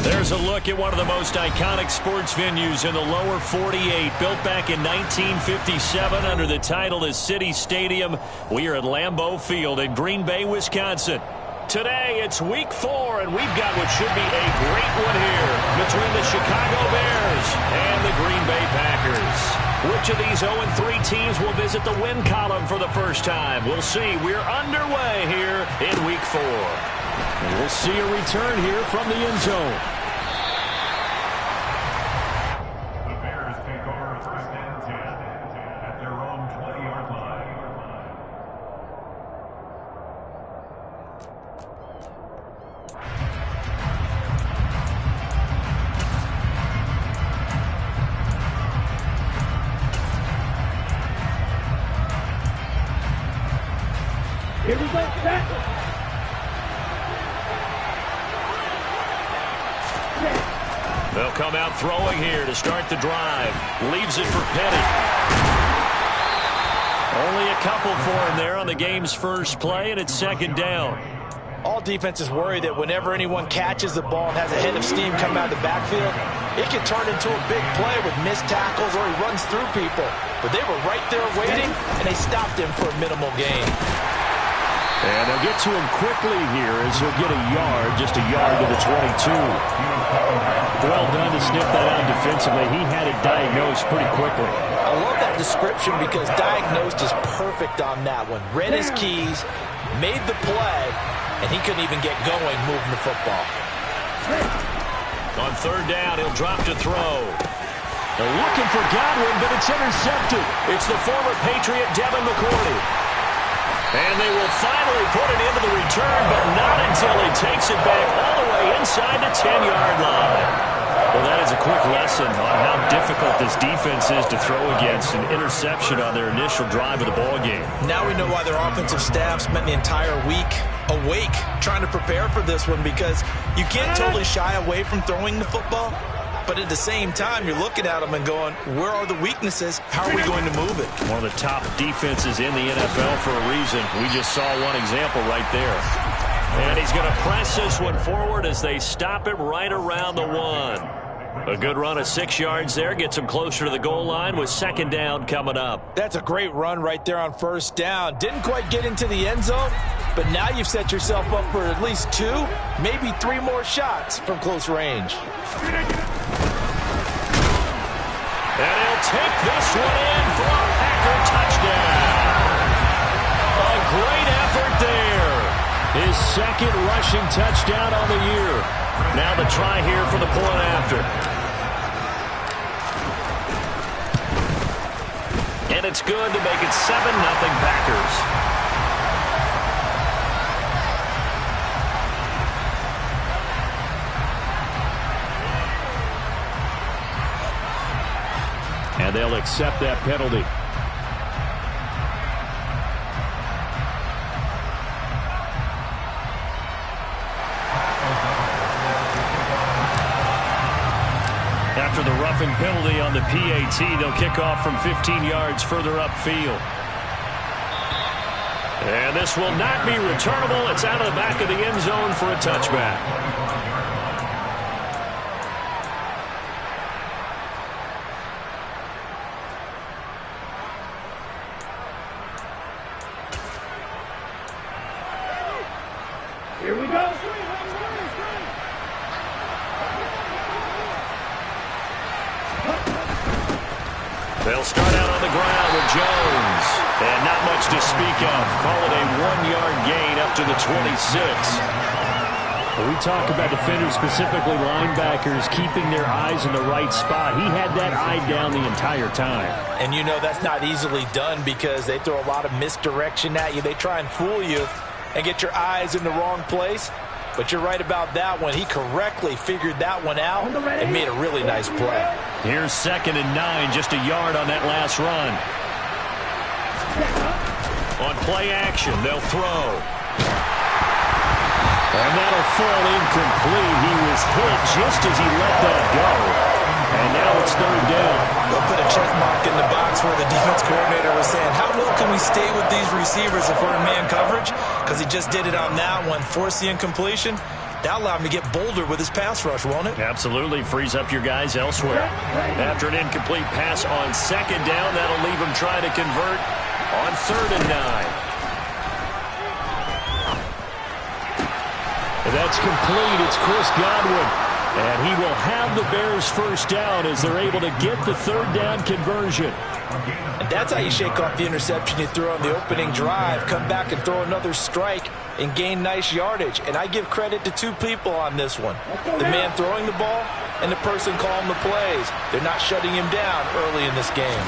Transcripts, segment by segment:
There's a look at one of the most iconic sports venues in the lower 48, built back in 1957 under the title of City Stadium. We are at Lambeau Field in Green Bay, Wisconsin. Today, it's Week 4, and we've got what should be a great one here between the Chicago Bears and the Green Bay Packers. Which of these 0-3 teams will visit the win column for the first time? We'll see. We're underway here in Week 4. And we'll see a return here from the end zone. The Bears take over first and 10 at their own 20-yard line. Here we go, set. They'll come out throwing here to start the drive. Leaves it for Petty. Only a couple for him there on the game's first play, and it's second down. All defenses worry that whenever anyone catches the ball and has a head of steam coming out of the backfield, it can turn into a big play with missed tackles or he runs through people. But they were right there waiting, and they stopped him for a minimal gain. And they'll get to him quickly here as he'll get a yard, just a yard to the 22. Well done to sniff that out defensively. He had it diagnosed pretty quickly. I love that description because diagnosed is perfect on that one. Read his keys, made the play, and he couldn't even get going moving the football. On third down, he'll drop to throw. They're looking for Godwin, but it's intercepted. It's the former Patriot Devin McCourty. And they will finally put it into the return, but not until he takes it back all the way inside the 10-yard line. Well, that is a quick lesson on how difficult this defense is to throw against. An interception on their initial drive of the ballgame. Now we know why their offensive staff spent the entire week awake trying to prepare for this one, because you can't totally shy away from throwing the football. But at the same time, you're looking at them and going, where are the weaknesses? How are we going to move it? One of the top defenses in the NFL for a reason. We just saw one example right there. And he's going to press this one forward as they stop him right around the 1. A good run of 6 yards there. Gets him closer to the goal line with second down coming up. That's a great run right there on first down. Didn't quite get into the end zone, but now you've set yourself up for at least 2, maybe 3 more shots from close range. And he'll take this one in for a Packer touchdown. A great effort there. His second rushing touchdown on the year. Now the try here for the point after. And it's good to make it 7-0 Packers. And they'll accept that penalty. After the roughing penalty on the PAT, they'll kick off from 15 yards further upfield. And this will not be returnable. It's out of the back of the end zone for a touchback. Here we go. They'll start out on the ground with Jones. And not much to speak of. Call it a 1-yard gain up to the 26. We talk about defenders, specifically linebackers, keeping their eyes in the right spot. He had that eye down the entire time. And you know that's not easily done because they throw a lot of misdirection at you. They try and fool you and get your eyes in the wrong place. But you're right about that one. He correctly figured that one out and made a really nice play. Here's 2nd and 9, just a yard on that last run. On play action, they'll throw. And that'll fall incomplete. He was hit just as he let that go. And now it's third down. They'll put a check mark in the box where the defense coordinator was saying, how well can we stay with these receivers if we're in man coverage? Because he just did it on that one, forced the incompletion. That'll allow him to get bolder with his pass rush, won't it? Absolutely. Frees up your guys elsewhere. After an incomplete pass on second down, that'll leave him trying to convert on 3rd and 9. And that's complete. It's Chris Godwin. And he will have the Bears first down as they're able to get the 3rd down conversion. And that's how you shake off the interception you threw on the opening drive. Come back and throw another strike and gain nice yardage. And I give credit to 2 people on this one. The man throwing the ball and the person calling the plays. They're not shutting him down early in this game.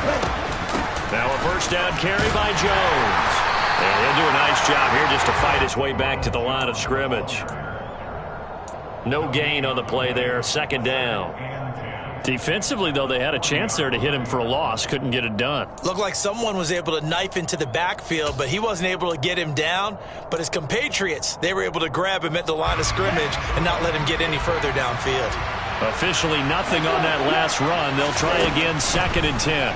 Now a first down carry by Jones. And he'll do a nice job here just to fight his way back to the line of scrimmage. No gain on the play there, 2nd down. Defensively, though, they had a chance there to hit him for a loss. Couldn't get it done. Looked like someone was able to knife into the backfield, but he wasn't able to get him down. But his compatriots, they were able to grab him at the line of scrimmage and not let him get any further downfield. Officially nothing on that last run. They'll try again, 2nd and 10.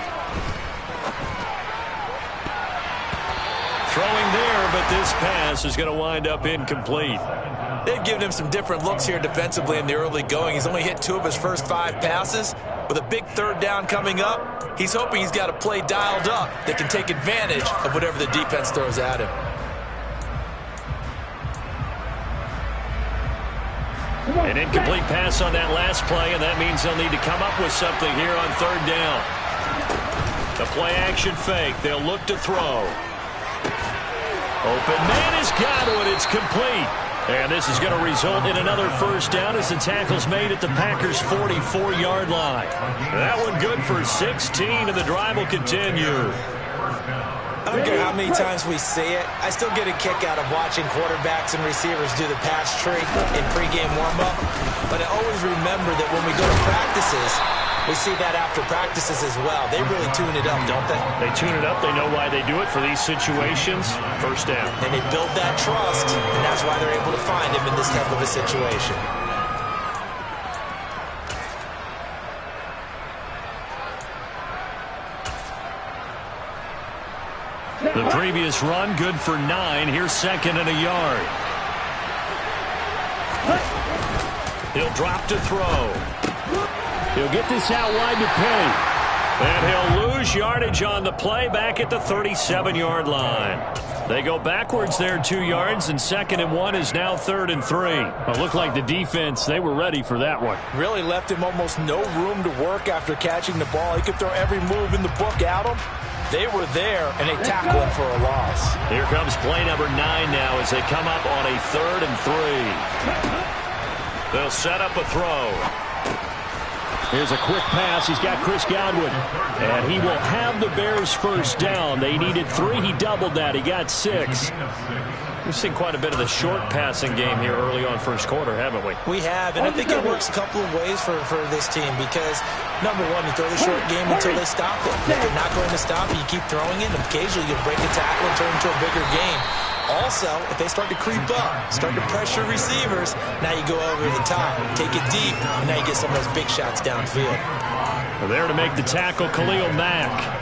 Throwing there, but this pass is going to wind up incomplete. They've given him some different looks here defensively in the early going. He's only hit 2 of his first 5 passes. With a big 3rd down coming up, he's hoping he's got a play dialed up that can take advantage of whatever the defense throws at him. An incomplete pass on that last play, and that means they'll need to come up with something here on 3rd down. The play action fake. They'll look to throw. Open man is Godwin. It's complete. And this is going to result in another first down as the tackle's made at the Packers' 44-yard line. That one good for 16, and the drive will continue. I don't care how many times we say it, I still get a kick out of watching quarterbacks and receivers do the pass trick in pregame warm-up. But I always remember that when we go to practices, we see that after practices as well. They really tune it up, don't they? They tune it up. They know why they do it for these situations. First down. And they build that trust, and that's why they're able to find him in this type of a situation. The previous run, good for 9. Here's 2nd and a yard. He'll drop to throw. He'll get this out wide to Penny. And he'll lose yardage on the play back at the 37-yard line. They go backwards there 2 yards, and 2nd and 1 is now 3rd and 3. It looked like the defense, they were ready for that one. Really left him almost no room to work after catching the ball. He could throw every move in the book at him. They were there, and they tackled him for a loss. Here comes play number 9 now as they come up on a 3rd and 3. They'll set up a throw. Here's a quick pass. He's got Chris Godwin. And he will have the Bears first down. They needed 3. He doubled that. He got 6. We've seen quite a bit of the short passing game here early on first quarter, haven't we? We have, and I think it works a couple of ways for this team because, number one, you throw the short game until they stop it. If they're not going to stop it, you keep throwing it, and occasionally you'll break a tackle and turn it into a bigger game. Also, if they start to creep up, start to pressure receivers, now you go over the top, take it deep, and now you get some of those big shots downfield. There to make the tackle, Khalil Mack.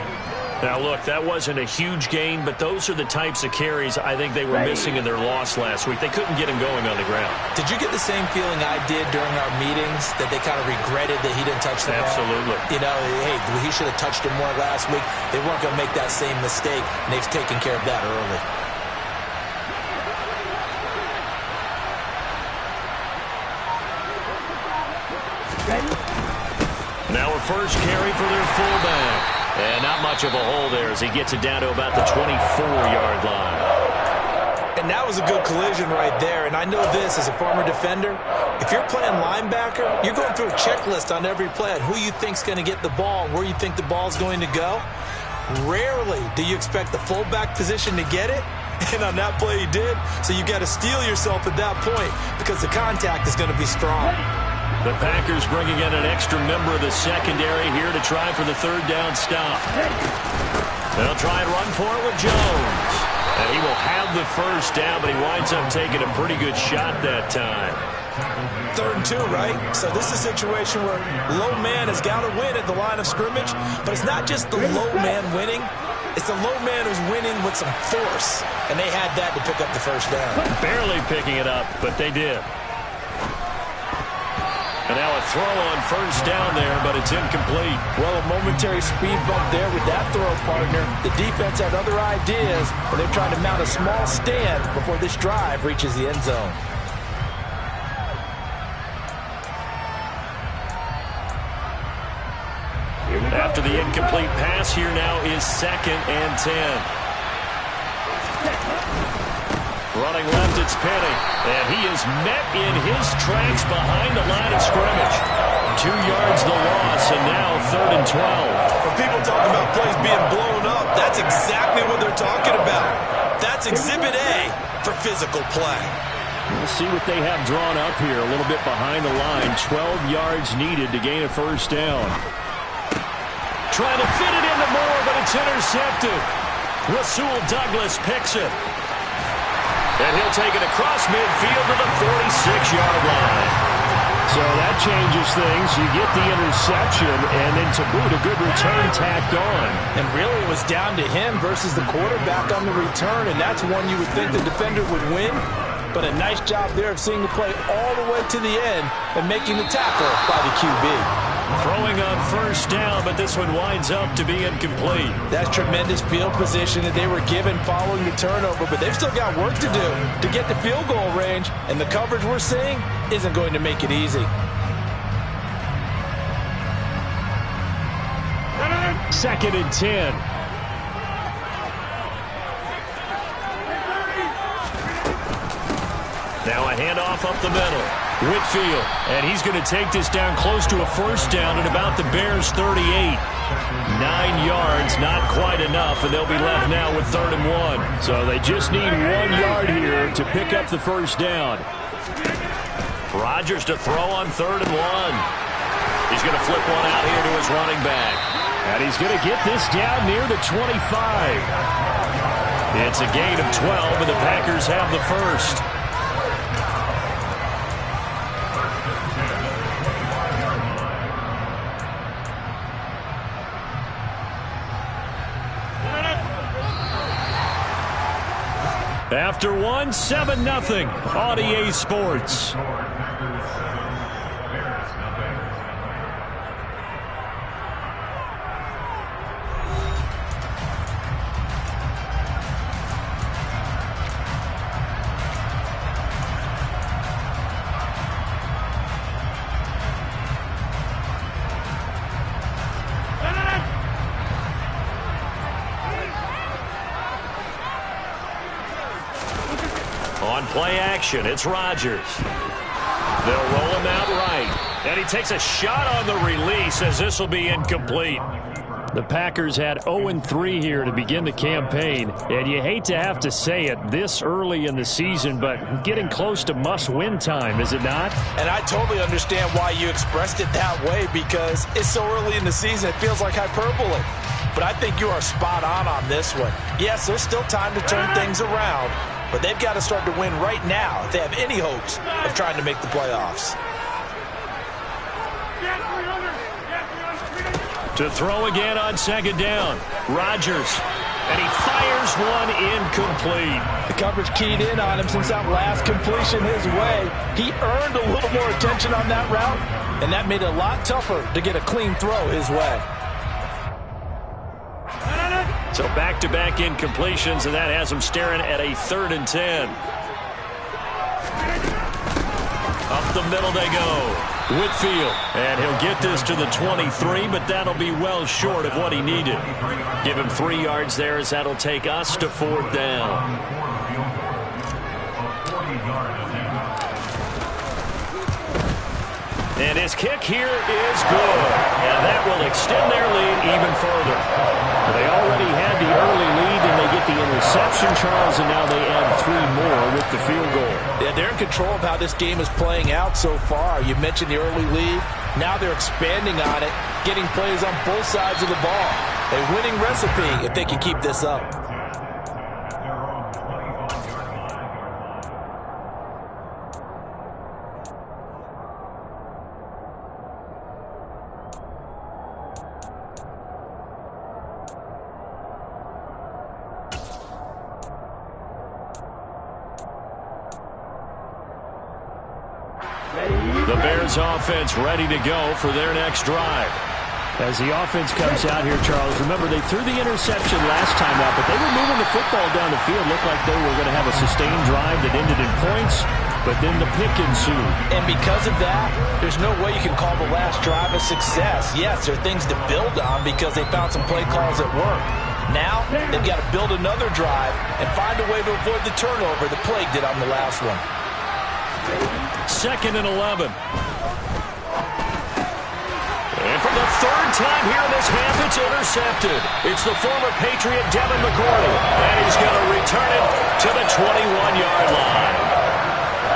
Now, look, that wasn't a huge gain, but those are the types of carries I think they were missing in their loss last week. They couldn't get him going on the ground. Did you get the same feeling I did during our meetings, that they kind of regretted that he didn't touch the ball? Absolutely. You know, hey, he should have touched him more last week. They weren't going to make that same mistake, and they've taken care of that early. Now a first carry for their fullback. And not much of a hole there as he gets it down to about the 24-yard line. And that was a good collision right there. And I know this as a former defender. If you're playing linebacker, you're going through a checklist on every play on who you think's going to get the ball and where you think the ball's going to go. Rarely do you expect the fullback position to get it. And on that play he did. So you got to steel yourself at that point because the contact is going to be strong. The Packers bringing in an extra member of the secondary here to try for the third down stop. They'll try and run for it with Jones. And he will have the first down, but he winds up taking a pretty good shot that time. 3rd and 2, right? So this is a situation where low man has got to win at the line of scrimmage, but it's not just the low man winning. It's the low man who's winning with some force, and they had that to pick up the first down. Barely picking it up, but they did. And now a throw on first down there, but it's incomplete. Well, a momentary speed bump there with that throw, partner. The defense had other ideas, and they're trying to mount a small stand before this drive reaches the end zone. After the incomplete pass, here now is 2nd and 10. Running left, it's Penny. And he is met in his tracks behind the line of scrimmage. 2 yards the loss, and now 3rd and 12. When people talk about plays being blown up, that's exactly what they're talking about. That's Exhibit A for physical play. We'll see what they have drawn up here. A little bit behind the line. 12 yards needed to gain a first down. Trying to fit it into Moore, but it's intercepted. Rasul Douglas picks it. And he'll take it across midfield to the 46-yard line. So that changes things. You get the interception, and then to boot, a good return tacked on. And really it was down to him versus the quarterback on the return, and that's one you would think the defender would win. But a nice job there of seeing the play all the way to the end and making the tackle by the QB. Throwing on first down, but this one winds up to be incomplete. That's tremendous field position that they were given following the turnover, but they've still got work to do to get the field goal range, and the coverage we're seeing isn't going to make it easy. 2nd and 10. Now a handoff up the middle. Whitfield, and he's going to take this down close to a first down at about the Bears' 38. 9 yards, not quite enough, and they'll be left now with 3rd and 1. So they just need 1 yard here to pick up the first down. Rodgers to throw on 3rd and 1. He's going to flip one out here to his running back. And he's going to get this down near the 25. It's a gain of 12, and the Packers have the first. After 1, 7-0 on EA Sports. On play action, it's Rodgers. They'll roll him out right. And he takes a shot on the release as this will be incomplete. The Packers had 0-3 here to begin the campaign, and you hate to have to say it this early in the season, but getting close to must-win time, is it not? And I totally understand why you expressed it that way, because it's so early in the season it feels like hyperbole. But I think you are spot on this one. Yes, there's still time to turn things around, but they've got to start to win right now if they have any hopes of trying to make the playoffs. To throw again on 2nd down. Rodgers. And he fires one incomplete. The coverage keyed in on him since that last completion his way. He earned a little more attention on that route, and that made it a lot tougher to get a clean throw his way. So back-to-back incompletions, and that has him staring at a 3rd and 10. Up the middle they go. Whitfield, and he'll get this to the 23, but that'll be well short of what he needed. Give him 3 yards there as that'll take us to 4th down. And his kick here is good, and that will extend their lead even further. They already had the early lead, and they get the interception, Charles, and now they add 3 more with the field goal. Yeah, they're in control of how this game is playing out so far. You mentioned the early lead. Now they're expanding on it, getting plays on both sides of the ball. A winning recipe if they can keep this up. Ready? The Bears offense ready to go for their next drive. As the offense comes out here, Charles, remember they threw the interception last time out, but they were moving the football down the field. Looked like they were going to have a sustained drive that ended in points, but then the pick ensued. And because of that, there's no way you can call the last drive a success. Yes, there are things to build on because they found some play calls that work. Now, they've got to build another drive and find a way to avoid the turnover the plague did on the last one. 2nd and 11. And for the third time here in this half, it's intercepted. It's the former Patriot Devin McCourty, and he's going to return it to the 21-yard line.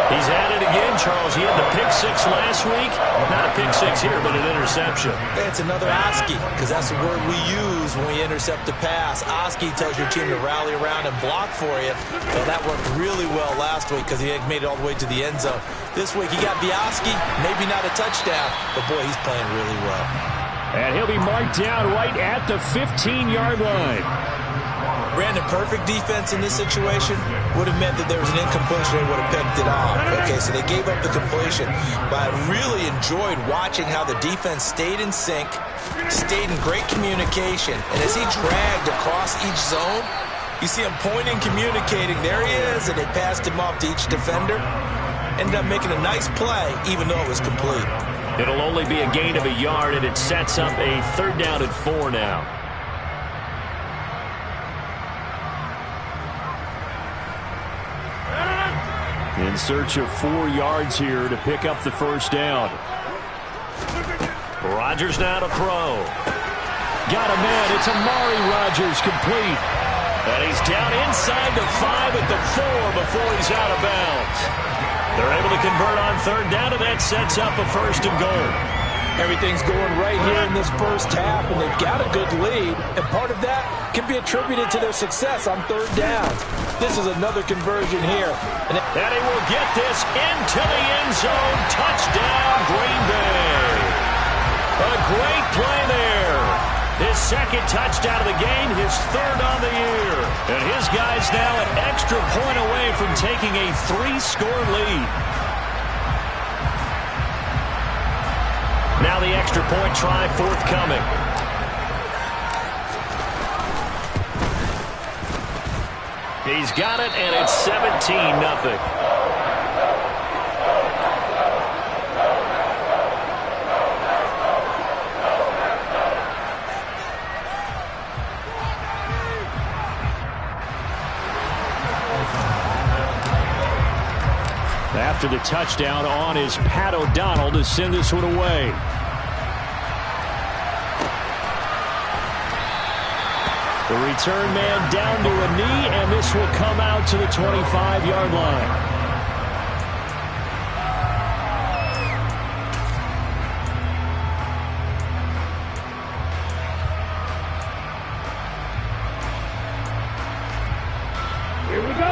He's at it again, Charles. He had the pick six last week. Not a pick six here, but an interception. It's another Oski, because that's the word we use when we intercept a pass. Oski tells your team to rally around and block for you. So that worked really well last week because he made it all the way to the end zone. This week he got the Oski, maybe not a touchdown, but boy, he's playing really well. And he'll be marked down right at the 15-yard line. Brandon, perfect defense in this situation would have meant that there was an incompletion. They would have picked it off. Okay, so they gave up the completion. But I really enjoyed watching how the defense stayed in sync, stayed in great communication. And as he dragged across each zone, you see him pointing, communicating. There he is, and they passed him off to each defender. Ended up making a nice play, even though it was complete. It'll only be a gain of a yard, and it sets up a 3rd down and 4 now. In search of 4 yards here to pick up the 1st down. Rodgers now to throw. Got a man. It's Amari Rodgers complete. And he's down inside the 5 at the 4 before he's out of bounds. They're able to convert on 3rd down, and that sets up a 1st and goal. Everything's going right here in this first half, and they've got a good lead. And part of that can be attributed to their success on 3rd down. This is another conversion here. And he will get this into the end zone. Touchdown, Green Bay. A great play there. His 2nd touchdown of the game, his 3rd on the year. And his guys now an extra point away from taking a 3-score lead. Now the extra point try forthcoming. He's got it, and it's 17-0. After the touchdown, on is Pat O'Donnell to send this one away. The return man down to a knee, and this will come out to the 25-yard line.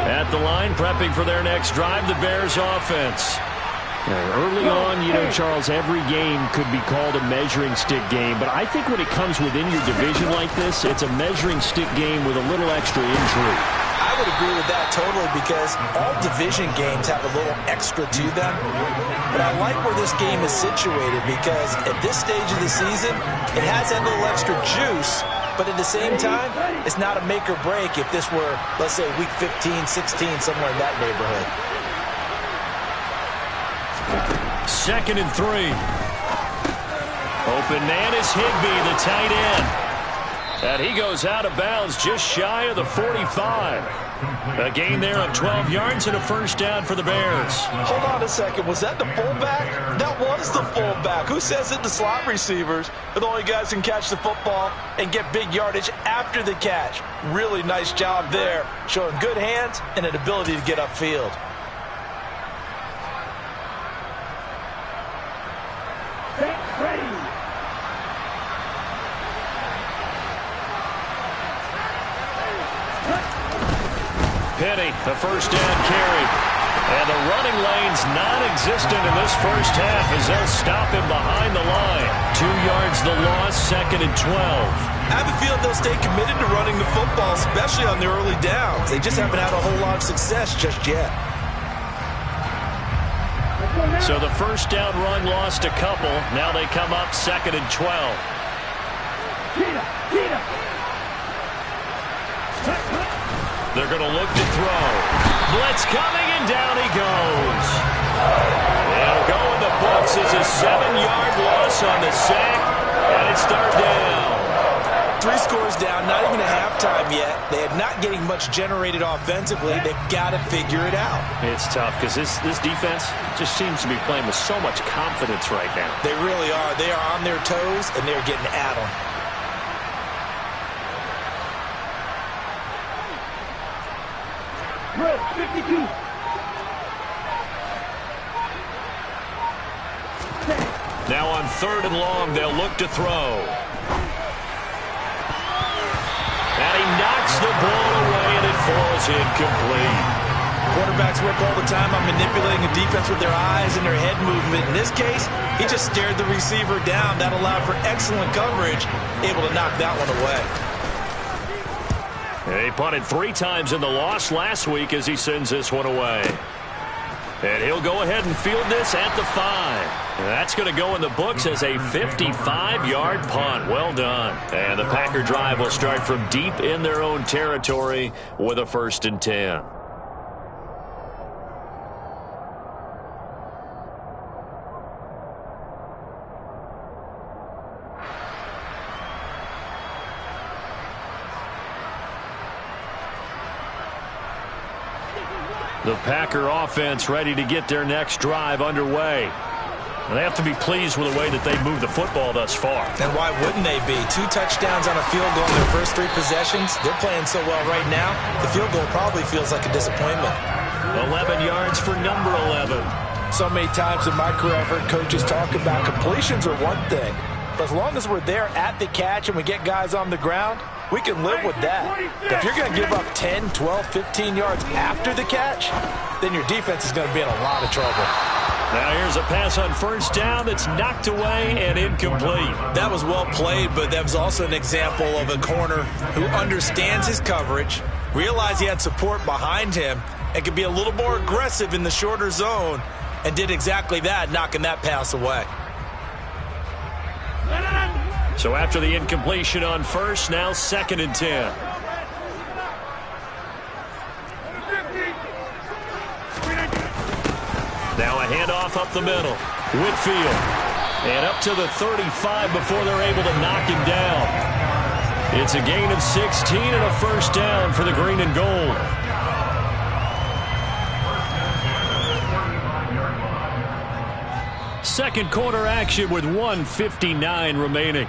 At the line, prepping for their next drive, the Bears offense. Early on, you know, Charles, every game could be called a measuring stick game, but I think when it comes within your division like this, it's a measuring stick game with a little extra intrigue. I would agree with that totally because all division games have a little extra to them. But I like where this game is situated because at this stage of the season, it has that little extra juice. But at the same time, it's not a make or break if this were, let's say, week 15, 16, somewhere in that neighborhood. 2nd and 3. Open man is Higbee, the tight end. And he goes out of bounds just shy of the 45. A gain there of 12 yards and a 1st down for the Bears. Hold on a second. Was that the fullback? That was the fullback. Who says that the slot receivers are the only guys who can catch the football and get big yardage after the catch? Really nice job there, showing good hands and an ability to get upfield. Penny, the 1st down carry. And the running lane's non-existent in this first half as they'll stop him behind the line. 2 yards the loss, 2nd and 12. I have a feeling they'll stay committed to running the football, especially on the early downs. They just haven't had a whole lot of success just yet. So the first down run lost a couple. Now they come up 2nd and 12. They're going to look to throw. Blitz coming, and down he goes. It'll go in the books as a 7-yard loss on the sack, and it's 3rd down. 3 scores down, not even a halftime yet. They are not getting much generated offensively. They've got to figure it out. It's tough because this defense just seems to be playing with so much confidence right now. They really are. They are on their toes, and they're getting at them. Red 52. Now on 3rd and long, they'll look to throw. And he knocks the ball away, and it falls incomplete. Quarterbacks work all the time on manipulating a defense with their eyes and their head movement. In this case, he just stared the receiver down. That allowed for excellent coverage, able to knock that one away. He punted 3 times in the loss last week as he sends this one away. And he'll go ahead and field this at the 5. That's going to go in the books as a 55-yard punt. Well done. And the Packer drive will start from deep in their own territory with a 1st and 10. The Packer offense ready to get their next drive underway. They have to be pleased with the way that they moved the football thus far. And why wouldn't they be? 2 touchdowns on a field goal in their first 3 possessions. They're playing so well right now, the field goal probably feels like a disappointment. 11 yards for number 11. So many times in my career, I've heard coaches talk about completions are one thing. But as long as we're there at the catch and we get guys on the ground, we can live with that. But if you're going to give up 10, 12, 15 yards after the catch, then your defense is going to be in a lot of trouble. Now here's a pass on 1st down that's knocked away and incomplete. That was well played, but that was also an example of a corner who understands his coverage, realized he had support behind him, and could be a little more aggressive in the shorter zone, and did exactly that, knocking that pass away. So after the incompletion on 1st, now 2nd and 10. Now a handoff up the middle. Whitfield. And up to the 35 before they're able to knock him down. It's a gain of 16 and a 1st down for the green and gold. Second quarter action with 1:59 remaining.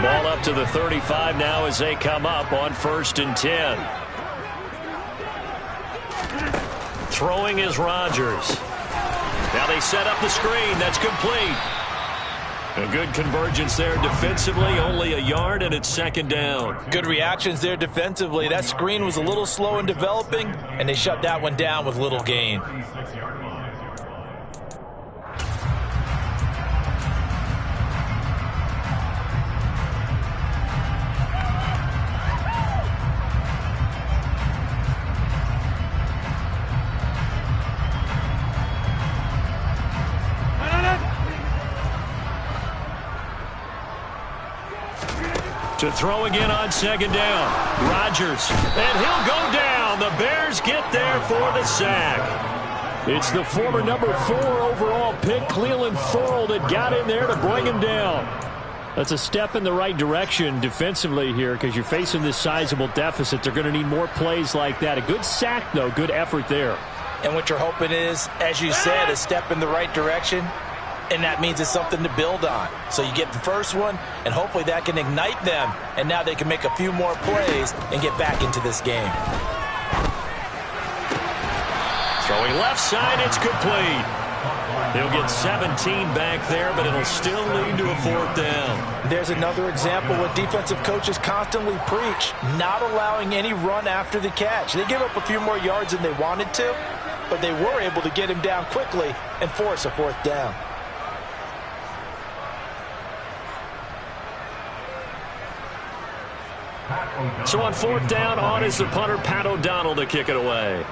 Ball up to the 35 now as they come up on 1st and 10. Throwing is Rodgers. Now they set up the screen. That's complete. A good convergence there defensively. Only a yard, and it's 2nd down. Good reactions there defensively. That screen was a little slow in developing, and they shut that one down with little gain. To throw again on 2nd down. Rodgers. And he'll go down. The Bears get there for the sack. It's the former number 4 overall pick, Clelin Ferrell, that got in there to bring him down. That's a step in the right direction defensively here because you're facing this sizable deficit. They're going to need more plays like that. A good sack, though. Good effort there. And what you're hoping is, as you said, a step in the right direction. And that means it's something to build on. So you get the first one, and hopefully that can ignite them. And now they can make a few more plays and get back into this game. Throwing left side, it's complete. They'll get 17 back there, but it'll still lead to a 4th down. There's another example what defensive coaches constantly preach, not allowing any run after the catch. They give up a few more yards than they wanted to, but they were able to get him down quickly and force a 4th down. So on 4th down, on is the punter, Pat O'Donnell, to kick it away.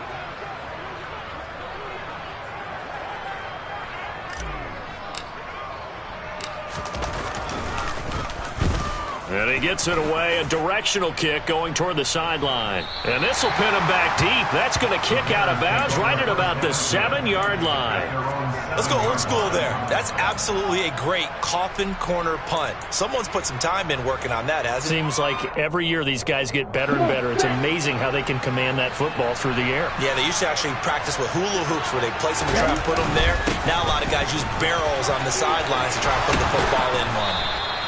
And he gets it away, a directional kick going toward the sideline. And this will pin him back deep. That's going to kick out of bounds right at about the 7-yard line. Let's go old school there. That's absolutely a great coffin corner punt. Someone's put some time in working on that, hasn't it? Seems like every year these guys get better and better. It's amazing how they can command that football through the air. Yeah, they used to actually practice with hula hoops where they place them and try to put them there. Now a lot of guys use barrels on the sidelines to try and put the football in one.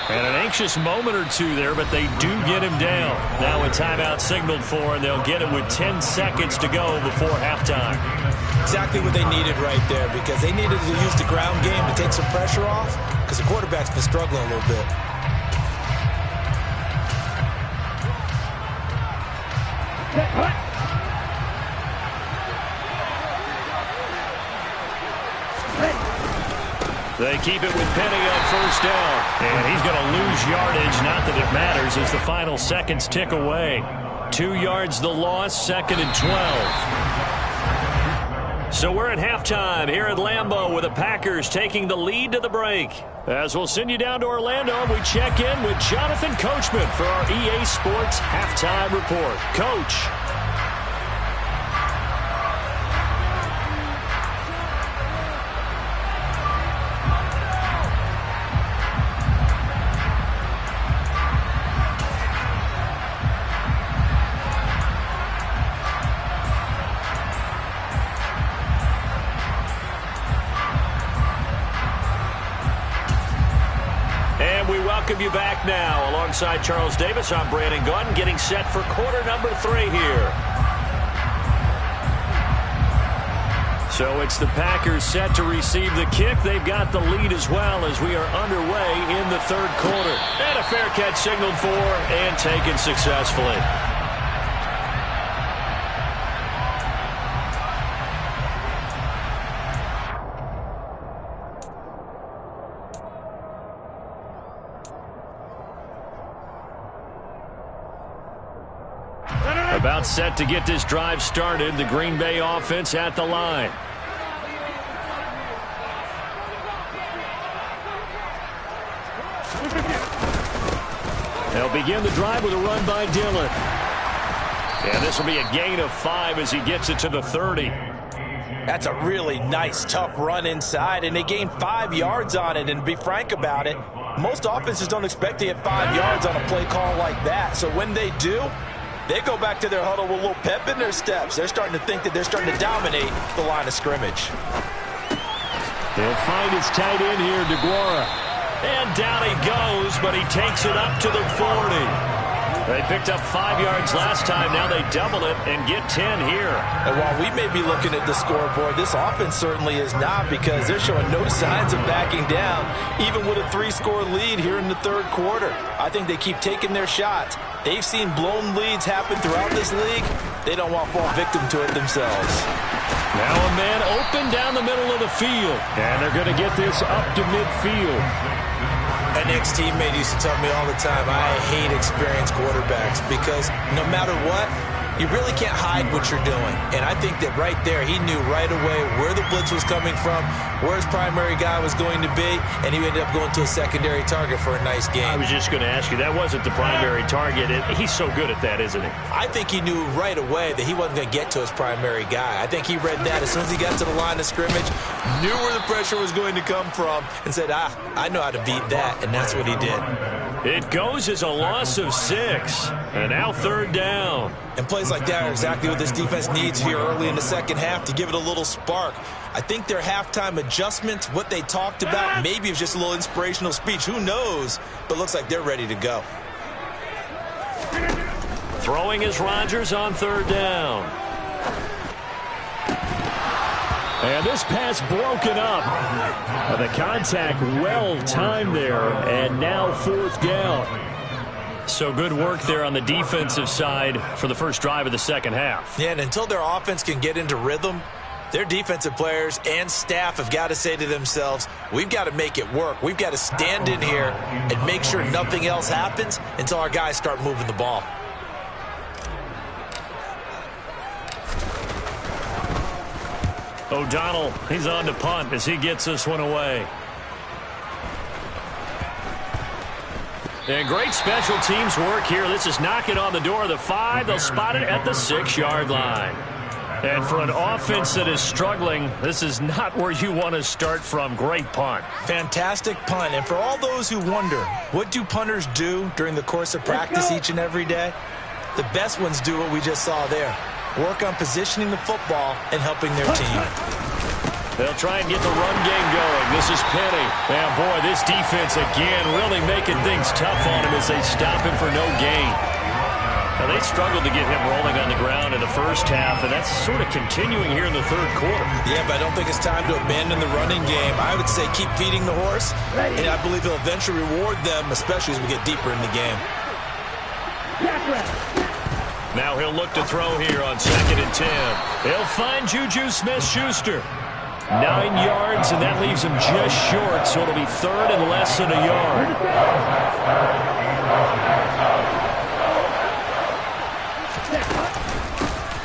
And an anxious moment or two there, but they do get him down. Now a timeout signaled for, and they'll get it with 10 seconds to go before halftime. Exactly what they needed right there, because they needed to use the ground game to take some pressure off, because the quarterback's been struggling a little bit. They keep it with Penny on 1st down. And he's going to lose yardage. Not that it matters as the final seconds tick away. 2 yards the loss, 2nd and 12. So we're at halftime here at Lambeau with the Packers taking the lead to the break. As we'll send you down to Orlando, we check in with Jonathan Coachman for our EA Sports Halftime Report. Coach. Welcome you back now. Alongside Charles Davis, I'm Brandon Gunn, getting set for quarter number 3 here. So it's the Packers set to receive the kick. They've got the lead as well as we are underway in the 3rd quarter. And a fair catch signaled for and taken successfully. About set to get this drive started. The Green Bay offense at the line. They'll begin the drive with a run by Dillon. And this will be a gain of 5 as he gets it to the 30. That's a really nice, tough run inside, and they gained 5 yards on it. And to be frank about it, most offenses don't expect to get 5 yards on a play call like that. So when they do, they go back to their huddle with a little pep in their steps. They're starting to think that they're starting to dominate the line of scrimmage. They'll find his tight end here, DeGuara. And down he goes, but he takes it up to the 40. They picked up 5 yards last time. Now they double it and get 10 here. And while we may be looking at the scoreboard, this offense certainly is not, because they're showing no signs of backing down, even with a 3-score lead here in the 3rd quarter. I think they keep taking their shots. They've seen blown leads happen throughout this league. They don't want to fall victim to it themselves. Now a man open down the middle of the field. And they're going to get this up to midfield. An ex-teammate used to tell me all the time, I hate experienced quarterbacks, because no matter what, you really can't hide what you're doing. And I think that right there, he knew right away where the blitz was coming from, where his primary guy was going to be, and he ended up going to a secondary target for a nice game. I was just going to ask you, that wasn't the primary target. He's so good at that, isn't he? I think he knew right away that he wasn't going to get to his primary guy. I think he read that as soon as he got to the line of scrimmage, knew where the pressure was going to come from, and said, I know how to beat that, and that's what he did. It goes as a loss of 6, and now 3rd down. And plays like that are exactly what this defense needs here early in the 2nd half to give it a little spark. I think their halftime adjustment, what they talked about, maybe it was just a little inspirational speech. Who knows? But looks like they're ready to go. Throwing is Rodgers on 3rd down. And this pass broken up. The contact well timed there, and now 4th down. So good work there on the defensive side for the first drive of the 2nd half. Yeah, and until their offense can get into rhythm, Their defensive players and staff have got to say to themselves, we've got to make it work. We've got to stand in here and make sure nothing else happens until our guys start moving the ball. O'Donnell, he's on to punt as he gets this one away. And great special teams work here. This is knocking on the door of the 5. They'll spot it at the 6-yard line. And for an offense that is struggling, this is not where you want to start from. Great punt. Fantastic punt. And for all those who wonder, what do punters do during the course of practice each and every day? The best ones do what we just saw there. Work on positioning the football and helping their team. They'll try and get the run game going. This is Penny. And boy, this defense again really making things tough on him as they stop him for no gain. Now, they struggled to get him rolling on the ground in the first half, and that's sort of continuing here in the third quarter. Yeah, but I don't think it's time to abandon the running game. I would say keep feeding the horse, and I believe he'll eventually reward them, especially as we get deeper in the game. Now he'll look to throw here on 2nd and 10. He'll find Juju Smith-Schuster. 9 yards, and that leaves him just short, so it'll be 3rd and less than a yard.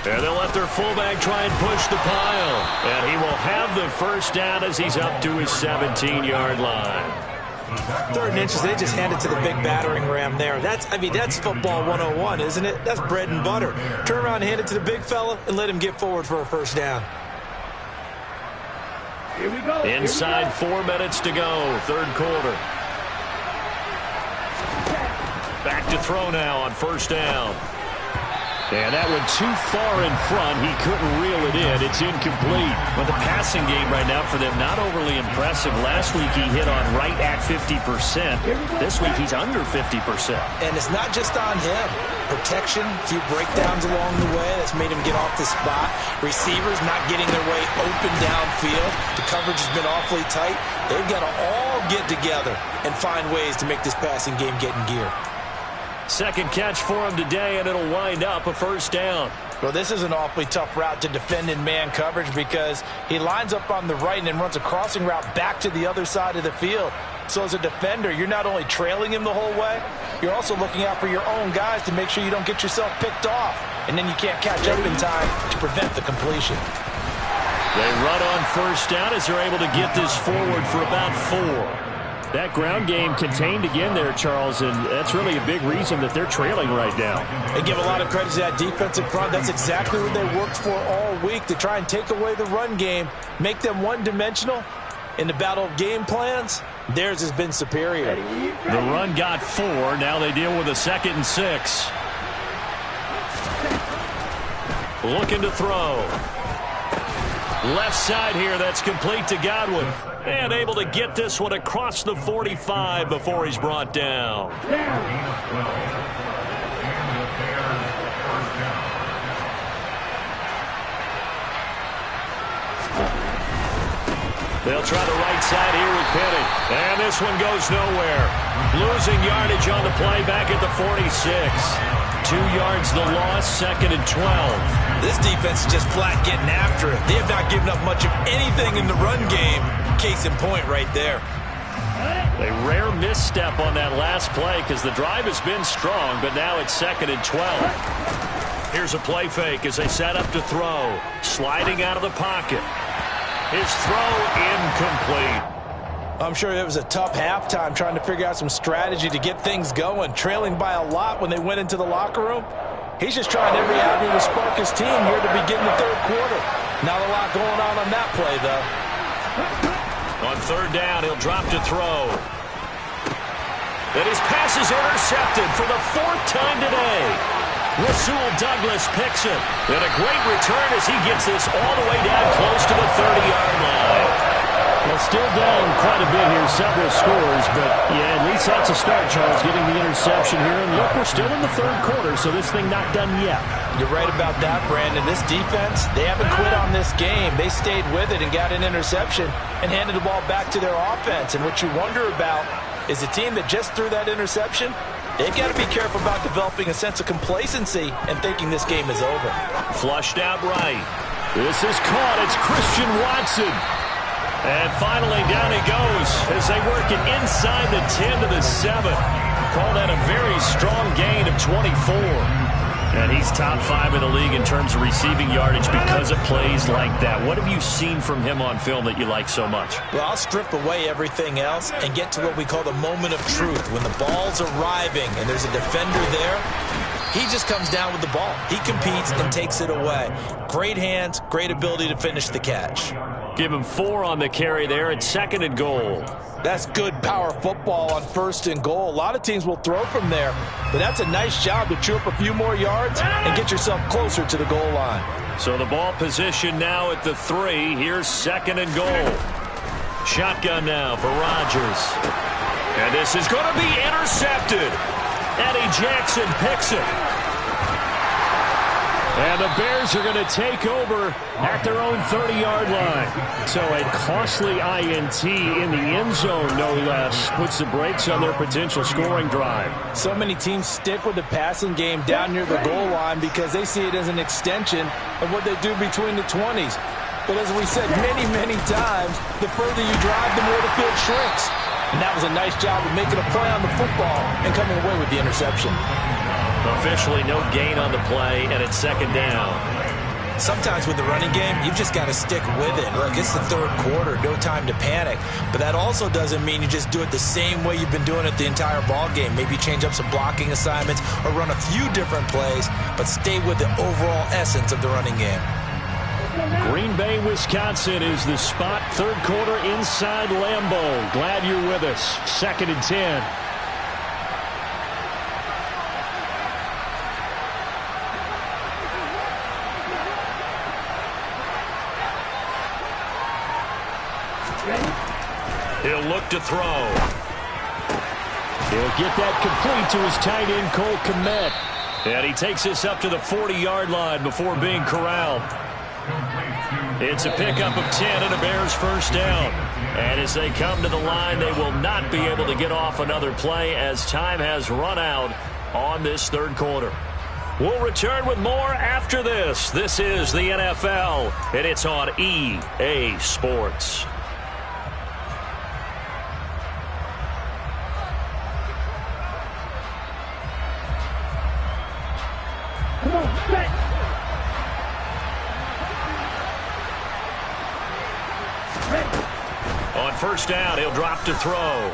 And they'll let their fullback try and push the pile. And he will have the first down as he's up to his 17-yard line. 3rd and inches, they just hand it to the big battering ram there. That's football 101, isn't it? That's bread and butter. Turn around and hand it to the big fella and let him get forward for a first down. Here we go. Inside 4 minutes to go, 3rd quarter. Back to throw now on 1st down. And that one too far in front. He couldn't reel it in. It's incomplete. But the passing game right now for them, not overly impressive. Last week he hit on right at 50%. This week he's under 50%. And it's not just on him. Protection, a few breakdowns along the way. That's made him get off the spot. Receivers not getting their way open downfield. The coverage has been awfully tight. They've got to all get together and find ways to make this passing game get in gear. 2nd catch for him today, and it'll wind up a first down. Well, this is an awfully tough route to defend in man coverage because he lines up on the right and then runs a crossing route back to the other side of the field. So as a defender, you're not only trailing him the whole way, you're also looking out for your own guys to make sure you don't get yourself picked off. And then you can't catch up in time to prevent the completion. They run on first down as they're able to get this forward for about 4. That ground game contained again there, Charles, and that's really a big reason that they're trailing right now. They give a lot of credit to that defensive front. That's exactly what they worked for all week, to try and take away the run game, make them one-dimensional. In the battle of game plans, theirs has been superior. The run got 4. Now they deal with a 2nd and 6. Looking to throw. Left side here, that's complete to Godwin. And able to get this one across the 45 before he's brought down. They'll try the right side here with Penny. And this one goes nowhere. Losing yardage on the play back at the 46. 2 yards the loss, 2nd and 12. This defense is just flat getting after it. They have not given up much of anything in the run game. Case in point right there. A rare misstep on that last play because the drive has been strong, but now it's 2nd and 12. Here's a play fake as they set up to throw. Sliding out of the pocket. His throw incomplete. I'm sure it was a tough halftime trying to figure out some strategy to get things going. Trailing by a lot when they went into the locker room. He's just trying every avenue to spark his team here to begin the 3rd quarter. Not a lot going on that play, though. On 3rd down, he'll drop to throw. And his pass is intercepted for the 4th time today. Rasul Douglas picks it. And a great return as he gets this all the way down close to the 30-yard line. Well, still down quite a bit here, several scores, but yeah, at least that's a start, Charles, getting the interception here. And look, we're still in the 3rd quarter, so this thing not done yet. You're right about that, Brandon. This defense, they haven't quit on this game. They stayed with it and got an interception and handed the ball back to their offense. And what you wonder about is a team that just threw that interception, they've got to be careful about developing a sense of complacency and thinking this game is over. Flushed out right. This is caught. It's Christian Watson. And finally down he goes as they work it inside the 10 to the 7. Call that a very strong gain of 24. And he's top 5 in the league in terms of receiving yardage because of plays like that. What have you seen from him on film that you like so much? Well, I'll strip away everything else and get to what we call the moment of truth. When the ball's arriving and there's a defender there, he just comes down with the ball. He competes and takes it away. Great hands, great ability to finish the catch. Give him 4 on the carry there at 2nd and goal. That's good power football on 1st and goal. A lot of teams will throw from there, but that's a nice job to chew up a few more yards and get yourself closer to the goal line. So the ball position now at the 3. Here's 2nd and goal. Shotgun now for Rodgers. And this is going to be intercepted. Eddie Jackson picks it. And the Bears are going to take over at their own 30-yard line. So a costly INT in the end zone, no less, puts the brakes on their potential scoring drive. So many teams stick with the passing game down near the goal line because they see it as an extension of what they do between the 20s. But as we said many, many times, the further you drive, the more the field shrinks. And that was a nice job of making a play on the football and coming away with the interception. Officially no gain on the play, and it's 2nd down. Sometimes with the running game, you've just got to stick with it. Look, it's the 3rd quarter, no time to panic. But that also doesn't mean you just do it the same way you've been doing it the entire ball game. Maybe change up some blocking assignments or run a few different plays, but stay with the overall essence of the running game. Green Bay, Wisconsin is the spot. 3rd quarter inside Lambeau. Glad you're with us. 2nd and 10. He'll look to throw. He'll get that complete to his tight end, Cole Kmet. And he takes this up to the 40-yard line before being corralled. It's a pickup of 10 and a Bears 1st down. And as they come to the line, they will not be able to get off another play as time has run out on this 3rd quarter. We'll return with more after this. This is the NFL, and it's on EA Sports. Come on, set. On 1st down, he'll drop to throw.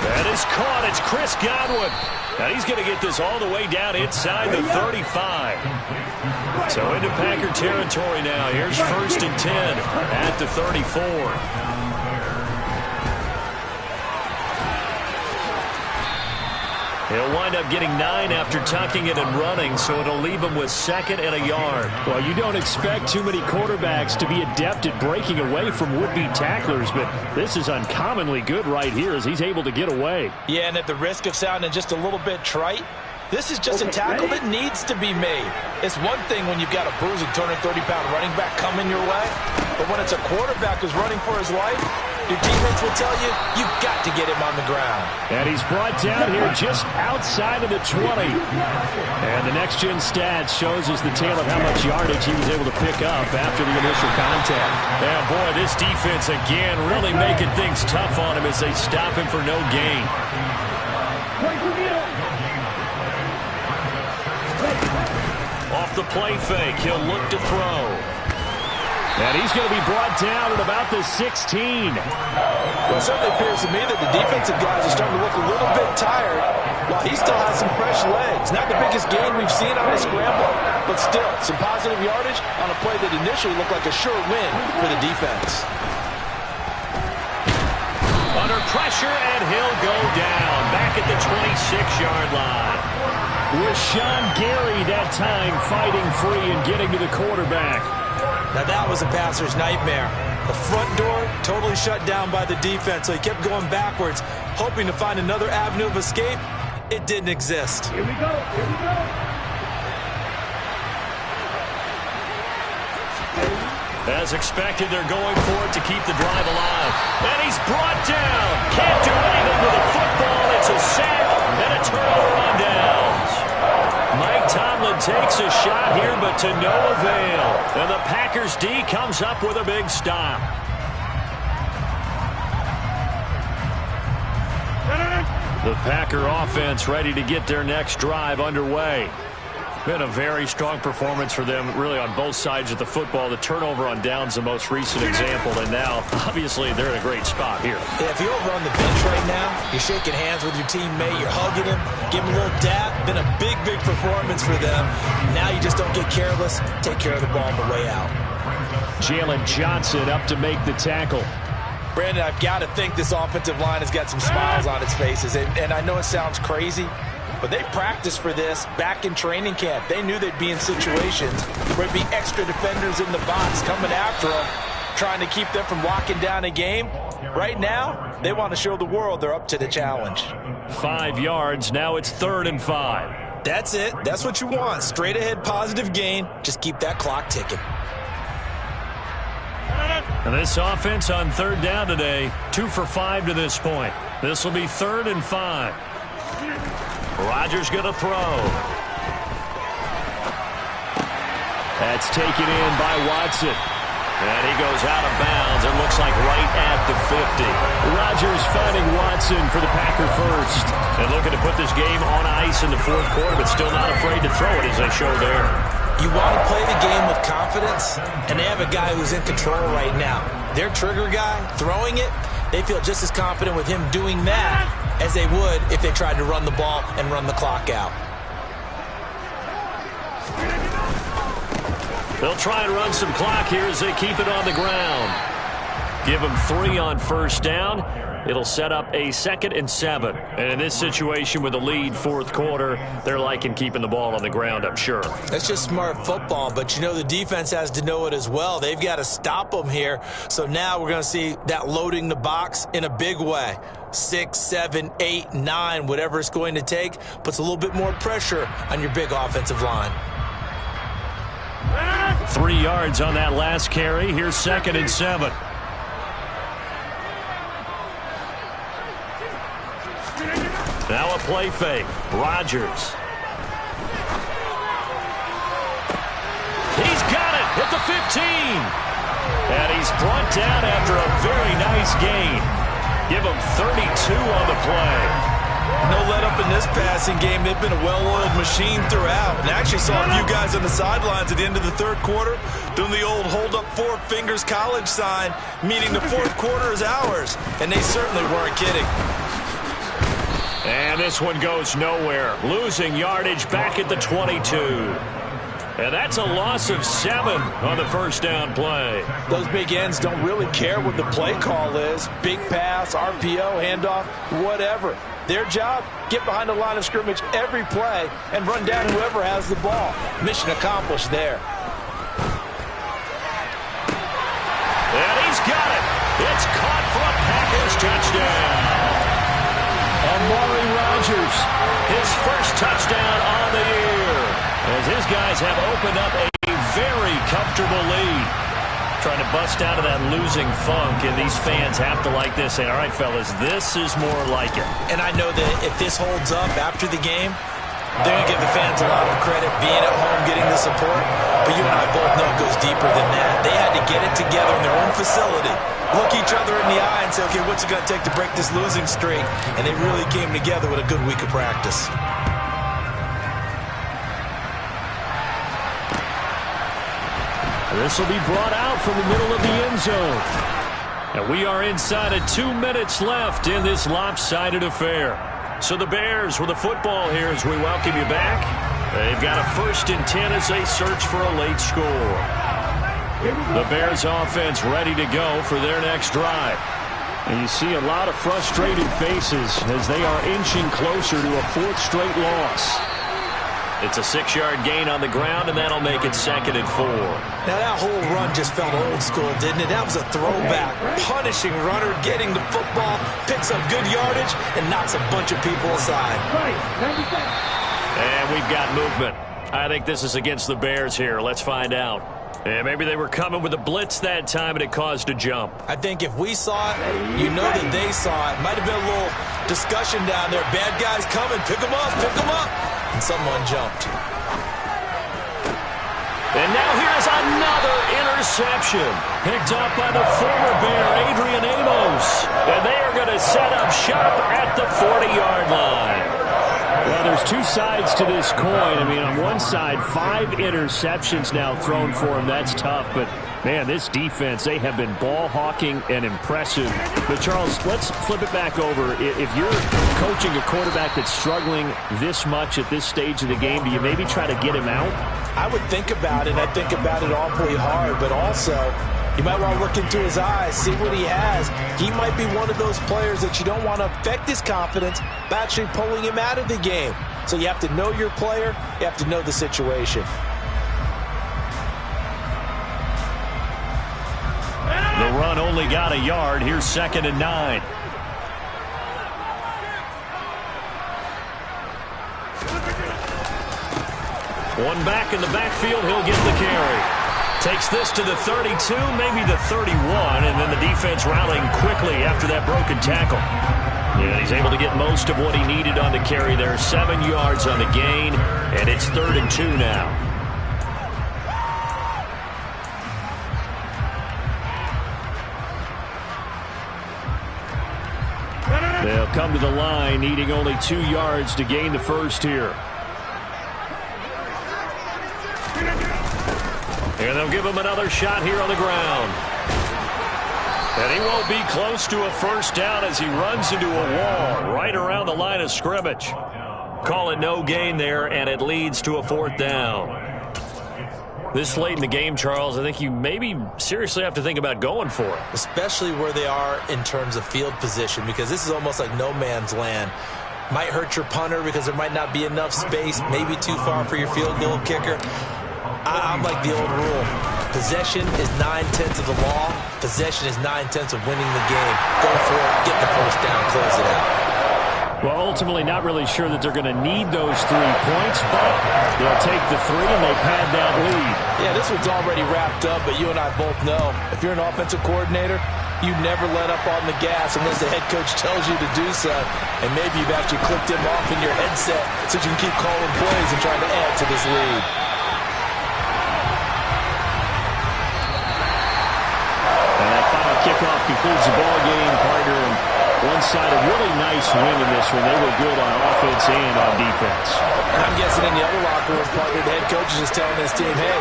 That is caught. It's Chris Godwin. Now he's going to get this all the way down inside the 35. So into Packer territory now. Here's 1st and 10 at the 34. He'll wind up getting 9 after tucking it and running, so it'll leave him with 2nd and a yard. Well, you don't expect too many quarterbacks to be adept at breaking away from would-be tacklers, but this is uncommonly good right here as he's able to get away. Yeah, and at the risk of sounding just a little bit trite, this is just a tackle that needs to be made. It's one thing when you've got a bruising 230-pound running back coming your way, but when it's a quarterback who's running for his life, your defense will tell you, you've got to get him on the ground. And he's brought down here just outside of the 20. And the next-gen stats shows us the tale of how much yardage he was able to pick up after the initial contact. Yeah, boy, this defense again really making things tough on him as they stop him for no gain. Off the play fake, he'll look to throw. And he's going to be brought down at about the 16. Well, it certainly appears to me that the defensive guys are starting to look a little bit tired while he still has some fresh legs. Not the biggest gain we've seen on a scramble, but still some positive yardage on a play that initially looked like a sure win for the defense. Under pressure, and he'll go down back at the 26-yard line. Rashawn Gary that time fighting free and getting to the quarterback. Now that was a passer's nightmare. The front door totally shut down by the defense, so he kept going backwards, hoping to find another avenue of escape. It didn't exist. Here we go. Here we go. As expected, they're going for it to keep the drive alive. And he's brought down. Can't do anything with the football. It's a sack and a turnover on downs. Mike Tomlin And takes a shot here, but to no avail. And the Packers D comes up with a big stop. The Packer offense ready to get their next drive underway. Been a very strong performance for them, really, on both sides of the football. The turnover on downs, the most recent example, and now, obviously, they're in a great spot here. Yeah, if you're over on the bench right now, you're shaking hands with your teammate, you're hugging him, give him a little dap. Been a big, big performance for them. Now you just don't get careless. Take care of the ball on the way out. Jalen Johnson up to make the tackle. Brandon, I've got to think this offensive line has got some smiles on its faces, and I know it sounds crazy, but they practiced for this back in training camp. They knew they'd be in situations where there'd be extra defenders in the box coming after them, trying to keep them from locking down a game. Right now, they want to show the world they're up to the challenge. 5 yards. Now it's 3rd and 5. That's it. That's what you want. Straight ahead, positive gain. Just keep that clock ticking. And this offense on 3rd down today, 2 for 5 to this point. This will be 3rd and 5. Rodgers going to throw. That's taken in by Watson. And he goes out of bounds. It looks like right at the 50. Rodgers finding Watson for the Packer first. And looking to put this game on ice in the 4th quarter, but still not afraid to throw it, as they show there. You want to play the game with confidence, and they have a guy who's in control right now. Their trigger guy, throwing it, they feel just as confident with him doing that as they would if they tried to run the ball and run the clock out. They'll try and run some clock here as they keep it on the ground. Give them 3 on 1st down. It'll set up a 2nd and 7. And in this situation with a lead 4th quarter, they're liking keeping the ball on the ground, I'm sure. That's just smart football, but you know the defense has to know it as well. They've got to stop them here. So now we're going to see that loading the box in a big way. 6, 7, 8, 9, whatever it's going to take, puts a little bit more pressure on your big offensive line. 3 yards on that last carry. Here's 2nd and 7. Now a play fake. Rodgers. He's got it at the 15. And he's brought down after a very nice gain. Give him 32 on the play. No let up in this passing game. They've been a well-oiled machine throughout. And I actually saw a few guys on the sidelines at the end of the 3rd quarter doing the old hold up 4 fingers college sign, meaning the 4th quarter is ours. And they certainly weren't kidding. And this one goes nowhere. Losing yardage back at the 22. And that's a loss of 7 on the 1st down play. Those big ends don't really care what the play call is. Big pass, RPO, handoff, whatever. Their job, get behind the line of scrimmage every play and run down whoever has the ball. Mission accomplished there. And he's got it. It's caught for a Packers touchdown. Amari Rodgers, his first touchdown on the year, as his guys have opened up a very comfortable lead. Trying to bust out of that losing funk, and these fans have to like this. And all right, fellas, this is more like it. And I know that if this holds up after the game, they're going to give the fans a lot of credit being at home, getting the support. But you and I both know it goes deeper than that. They had to get it together in their own facility, look each other in the eye and say, okay, what's it going to take to break this losing streak? And they really came together with a good week of practice. This will be brought out from the middle of the end zone. And we are inside of 2 minutes left in this lopsided affair. So the Bears with the football here as we welcome you back. They've got a 1st and 10 as they search for a late score. The Bears offense ready to go for their next drive. And you see a lot of frustrated faces as they are inching closer to a 4th straight loss. It's a 6-yard gain on the ground, and that'll make it 2nd and 4. Now that whole run just felt old school, didn't it? That was a throwback. Punishing runner, getting the football, picks up good yardage, and knocks a bunch of people aside. And we've got movement. I think this is against the Bears here. Let's find out. And maybe they were coming with a blitz that time, and it caused a jump. I think if we saw it, you know that they saw it. Might have been a little discussion down there. Bad guys coming. Pick them up. Pick them up. And someone jumped. And now here's another interception. Picked up by the former Bear, Adrian Amos. And they are going to set up shop at the 40-yard line. Well, there's two sides to this coin. I mean, on one side, 5 interceptions now thrown for him. That's tough. But, man, this defense, they have been ball hawking and impressive. But, Charles, let's flip it back over. If you're coaching a quarterback that's struggling this much at this stage of the game, do you maybe try to get him out? I would think about it. I think about it awfully hard. But also, you might want to look into his eyes, see what he has. He might be one of those players that you don't want to affect his confidence by actually pulling him out of the game. So you have to know your player. You have to know the situation. The run only got a yard. Here's 2nd and 9. One back in the backfield. He'll get the carry. Takes this to the 32, maybe the 31, and then the defense rallying quickly after that broken tackle. Yeah, he's able to get most of what he needed on the carry there. 7 yards on the gain, and it's 3rd and 2 now. They'll come to the line, needing only 2 yards to gain the first here. And they'll give him another shot here on the ground. And he won't be close to a first down as he runs into a wall right around the line of scrimmage. Call it no gain there, and it leads to a 4th down. This late in the game, Charles, I think you maybe seriously have to think about going for it. Especially where they are in terms of field position, because this is almost like no man's land. Might hurt your punter because there might not be enough space, maybe too far for your field goal kicker. I'm like the old rule. Possession is 9/10 of the law. Possession is 9/10 of winning the game. Go for it. Get the first down. Close it out. Well, ultimately, not really sure that they're going to need those 3 points, but they'll take the 3 and they pad that lead. Yeah, this one's already wrapped up, but you and I both know if you're an offensive coordinator, you never let up on the gas unless the head coach tells you to do so. And maybe you've actually clicked him off in your headset so you can keep calling plays and trying to add to this lead. Kickoff concludes the ball game, partner. And one side, a really nice win in this one. They were good on offense and on defense. And I'm guessing in the other locker room, partner, the head coach is just telling his team, hey,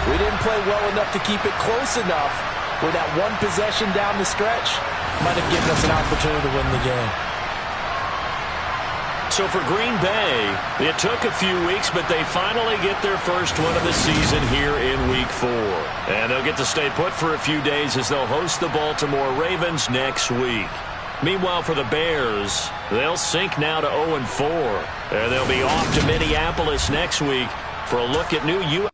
we didn't play well enough to keep it close enough where that one possession down the stretch might have given us an opportunity to win the game. So for Green Bay, it took a few weeks, but they finally get their first one of the season here in Week 4. And they'll get to stay put for a few days as they'll host the Baltimore Ravens next week. Meanwhile, for the Bears, they'll sink now to 0-4. And they'll be off to Minneapolis next week for a look at new U.S.